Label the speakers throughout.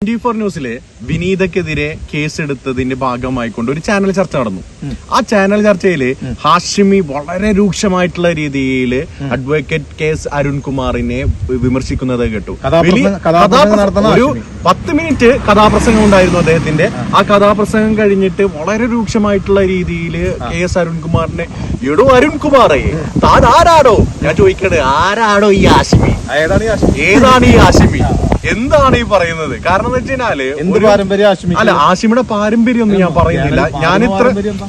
Speaker 1: 24 ന്യൂസിലെ വിനീതക്കെതിരെ കേസെടുത്തതിന്റെ ഭാഗമായിക്കൊണ്ട് ഒരു ചാനൽ ചർച്ച നടന്നു. ആ ചാനൽ ചർച്ചയില് ഹാഷിമി വളരെ രൂക്ഷമായിട്ടുള്ള രീതിയിൽ അഡ്വക്കേറ്റ് KS അരുൺകുമാറിനെ വിമർശിക്കുന്നത് കേട്ടു. ഒരു 10 മിനിറ്റ് കഥാപ്രസംഗം ഉണ്ടായിരുന്നു അദ്ദേഹത്തിന്റെ. ആ കഥാപ്രസംഗം കഴിഞ്ഞിട്ട് വളരെ രൂക്ഷമായിട്ടുള്ള രീതിയിൽ KS അരുൺകുമാറിനെ എടോ അരുൺകുമാറേ താൻ ആരാടോ, ഞാൻ ചോദിക്കണേ ആരാടോ ഈ ഹാഷിമി, ഏതാണ് ഈ ഹാഷിമി, എന്താണ് ഈ പറയുന്നത്? കാരണം എന്ന് വെച്ചാല് അല്ല, ഹാഷിമിയുടെ പാരമ്പര്യം ഒന്നും ഞാൻ പറയുന്നില്ല.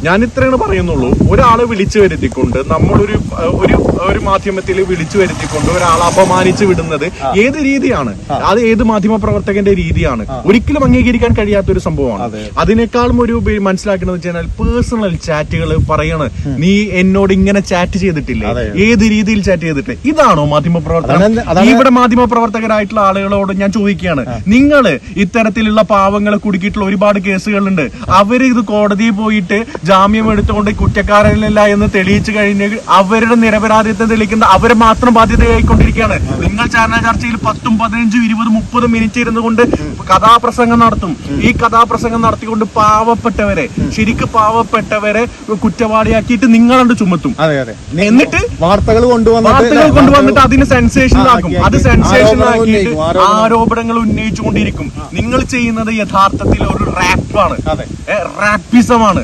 Speaker 1: ഞാൻ ഇത്രയാണ് പറയുന്നുള്ളൂ. ഒരാളെ വിളിച്ചു വരുത്തിക്കൊണ്ട് നമ്മളൊരു ഒരു മാധ്യമത്തിൽ വിളിച്ചു വരുത്തിക്കൊണ്ട് ഒരാളെ അപമാനിച്ചു വിടുന്നത് ഏത് രീതിയാണ്? അത് ഏത് മാധ്യമ പ്രവർത്തകന്റെ രീതിയാണ്? ഒരിക്കലും അംഗീകരിക്കാൻ കഴിയാത്ത ഒരു സംഭവമാണ്. അതിനേക്കാളും ഒരു മനസ്സിലാക്കുന്നത് വെച്ചാൽ പേഴ്സണൽ ചാറ്റുകൾ പറയണ്, നീ എന്നോട് ഇങ്ങനെ ചാറ്റ് ചെയ്തിട്ടില്ലേ, ഏത് രീതിയിൽ ചാറ്റ് ചെയ്തിട്ടില്ലേ, ഇതാണോ മാധ്യമ പ്രവർത്തനം? ഇവിടെ മാധ്യമ പ്രവർത്തകരായിട്ടുള്ള ആളുകളോട് ഞാൻ ചോദിക്കുകയാണ്, നിങ്ങള് ഇത്തരത്തിലുള്ള പാവങ്ങളെ കുടുക്കിയിട്ടുള്ള ഒരുപാട് കേസുകളുണ്ട്. അവര് ഇത് കോടതിയിൽ പോയിട്ട് ജാമ്യം എടുത്തുകൊണ്ട് കുറ്റക്കാരനല്ല എന്ന് തെളിയിച്ചു കഴിഞ്ഞ് അവരുടെ നിരപരാധിത്വം തെളിയിക്കുന്ന അവരെ മാത്രം ബാധ്യതയായിക്കൊണ്ടിരിക്കുകയാണ്. നിങ്ങൾ ചാനൽ ചർച്ചയിൽ 10, 15, 20, 30 മിനിറ്റ് ഇരുന്നു കൊണ്ട് കഥാപ്രസംഗം നടത്തും. ഈ കഥാപ്രസംഗം നടത്തിക്കൊണ്ട് പാവപ്പെട്ടവരെ, ശരിക്കും പാവപ്പെട്ടവരെ കുറ്റവാളിയാക്കിയിട്ട് നിങ്ങളുണ്ട് ചുമത്തും. എന്നിട്ട് വാർത്തകൾ കൊണ്ടുവന്നിട്ട് അതിന് സെൻസേഷൻ ആക്കും. അത് സെൻസേഷൻ ആക്കിയിട്ട് ആരോപണങ്ങൾ ഉന്നയിച്ചുകൊണ്ടിരിക്കും. നിങ്ങൾ ചെയ്യുന്നത് യഥാർത്ഥത്തിൽ ഒരു റാപ്പാണ്, റാപ്പിസമാണ്.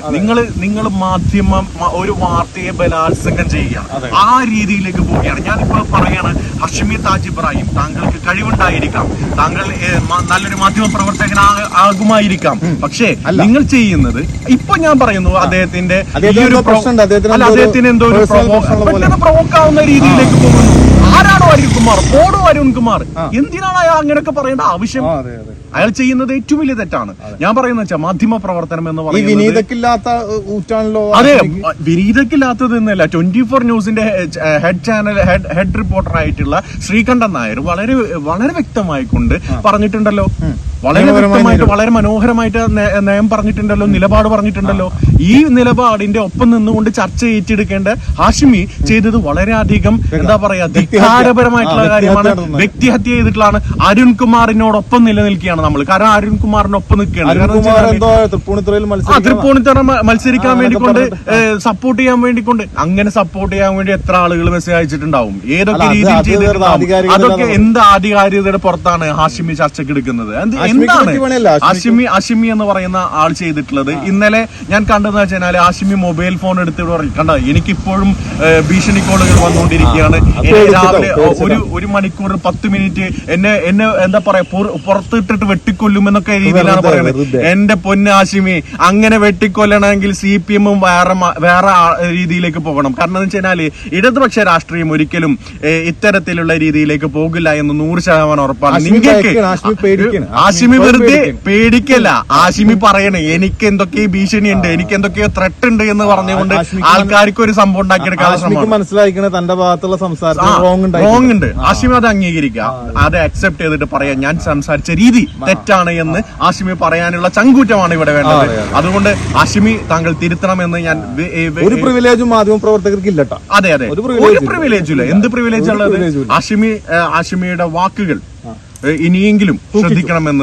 Speaker 1: നിങ്ങൾ മാധ്യമം ഒരു വാർത്തയെ ബലാത്സംഗം ചെയ്യുകയാണ്. ആ രീതിയിലേക്ക് പോവുകയാണ്. ഞാനിപ്പോൾ പറയാണ്, ഹാഷിമി താജ് ഇബ്രാഹിം, താങ്കൾക്ക് കഴിവുണ്ടായിരിക്കാം, താങ്കൾ നല്ലൊരു മാധ്യമ പ്രവർത്തകനാകുമായിരിക്കാം. പക്ഷേ നിങ്ങൾ ചെയ്യുന്നത്, ഇപ്പൊ ഞാൻ പറയുന്നു, അദ്ദേഹത്തിന്റെ എന്തോ ഒരു പ്രൊവോക്കാവുന്ന രീതിയിലേക്ക് പോകുന്നു. ആരാണോ അരുൺകുമാർ? ഓടോ അരുൺകുമാർ? എന്തിനാണ് അയാൾ അങ്ങനെയൊക്കെ പറയേണ്ട ആവശ്യം? അയാൾ ചെയ്യുന്നത് ഏറ്റവും വലിയ തെറ്റാണ്. ഞാൻ പറയുന്ന വെച്ചാൽ മാധ്യമ പ്രവർത്തനം എന്ന് പറയുന്നത് അതെ, വിനീതക്കില്ലാത്തത് എന്നല്ല. 24 ന്യൂസിന്റെ ഹെഡ് റിപ്പോർട്ടർ ആയിട്ടുള്ള ശ്രീകണ്ഠൻ നായർ വളരെ വ്യക്തമായിക്കൊണ്ട് പറഞ്ഞിട്ടുണ്ടല്ലോ, വളരെ വ്യക്തമായിട്ട് വളരെ മനോഹരമായിട്ട് നയം പറഞ്ഞിട്ടുണ്ടല്ലോ, നിലപാട് പറഞ്ഞിട്ടുണ്ടല്ലോ. ഈ നിലപാടിന്റെ ഒപ്പം നിന്നുകൊണ്ട് ചർച്ച ഏറ്റെടുക്കേണ്ട ഹാഷിമി ചെയ്തത് വളരെയധികം എന്താ പറയാ, ധിക്കാരപരമായിട്ടുള്ള കാര്യമാണ്. വ്യക്തിഹത്യ ചെയ്തിട്ടുള്ളതാണ്. അരുൺകുമാറിനോടൊപ്പം നിലനിൽക്കുകയാണ് നമ്മൾ. കാരണം അരുൺകുമാറിനൊപ്പം നിൽക്കുകയാണ്. തൃപ്പൂണിത്തുറ മത്സരിക്കാൻ വേണ്ടിക്കൊണ്ട്, സപ്പോർട്ട് ചെയ്യാൻ വേണ്ടിക്കൊണ്ട്. അങ്ങനെ സപ്പോർട്ട് ചെയ്യാൻ വേണ്ടി എത്ര ആളുകൾ മെസ്സേജ് അയച്ചിട്ടുണ്ടാവും, ഏതൊക്കെ രീതിയിൽ ചെയ്തിട്ടുണ്ടാവും. അതൊക്കെ എന്ത് ആധികാരികതയുടെ പുറത്താണ് ഹാഷിമി ചർച്ചയ്ക്ക് എടുക്കുന്നത്? എന്താണ് ഹാഷിമി എന്ന് പറയുന്ന ആൾ ചെയ്തിട്ടുള്ളത്? ഇന്നലെ ഞാൻ കണ്ടെന്ന് വെച്ചാൽ ഹാഷിമി മൊബൈൽ ഫോൺ എടുത്തിട്ട് പറയും, കണ്ട എനിക്കിപ്പോഴും ഭീഷണി കോളുകൾ വന്നുകൊണ്ടിരിക്കുകയാണ്, രാവിലെ 1 മണിക്കൂർ 10 മിനിറ്റ് എന്നെ എന്താ പറയാ പുറത്തിട്ടിട്ട് വെട്ടിക്കൊല്ലും എന്നൊക്കെ രീതിയിലാണ് പറയുന്നത്. എന്റെ പൊന്ന് ഹാഷിമി, അങ്ങനെ വെട്ടിക്കൊല്ലണമെങ്കിൽ CPM വേറെ രീതിയിലേക്ക് പോകണം. കാരണം എന്ന് വെച്ചാല് ഇടതുപക്ഷ രാഷ്ട്രീയം ഒരിക്കലും ഇത്തരത്തിലുള്ള രീതിയിലേക്ക് പോകില്ല എന്ന് 100% ഉറപ്പാണ്. നിങ്ങൾക്ക് ഹാഷിമി വെറുതെ പേടിക്കല്ല. ഹാഷിമി പറയണേ, എനിക്ക് എന്തൊക്കെയോ ഭീഷണിയുണ്ട്, എനിക്ക് എന്തൊക്കെയോ ത്രെട്ട് ഉണ്ട് എന്ന് പറഞ്ഞുകൊണ്ട് ആൾക്കാർക്ക് ഒരു സംഭവം ഉണ്ടാക്കിയെടുക്കാതെ ശ്രമം.
Speaker 2: മനസ്സിലാക്കണേ തന്റെ ഭാഗത്തുള്ള സംസാരം
Speaker 1: റോങ് ഉണ്ട്. ഹാഷിമി അത് അംഗീകരിക്കുക, അത് അക്സെപ്റ്റ് ചെയ്തിട്ട് പറയാം, ഞാൻ സംസാരിച്ച രീതി തെറ്റാണ് എന്ന് ഹാഷിമി പറയാനുള്ള ചങ്കൂറ്റമാണ് ഇവിടെ വേണ്ടത്. അതുകൊണ്ട് ഹാഷിമി താങ്കൾ തിരുത്തണമെന്ന് ഞാൻ.
Speaker 2: ഒരു പ്രിവിലേജും മാധ്യമ പ്രവർത്തകർക്ക് ഇല്ലട്ടോ.
Speaker 1: അതെ, ഒരു പ്രിവിലേജും ഇല്ല. എന്ത് പ്രിവിലേജ് ഉള്ളത്? ഹാഷിമിയുടെ വാക്കുകൾ ഇനിയെങ്കിലും ശ്രദ്ധിക്കണമെന്ന്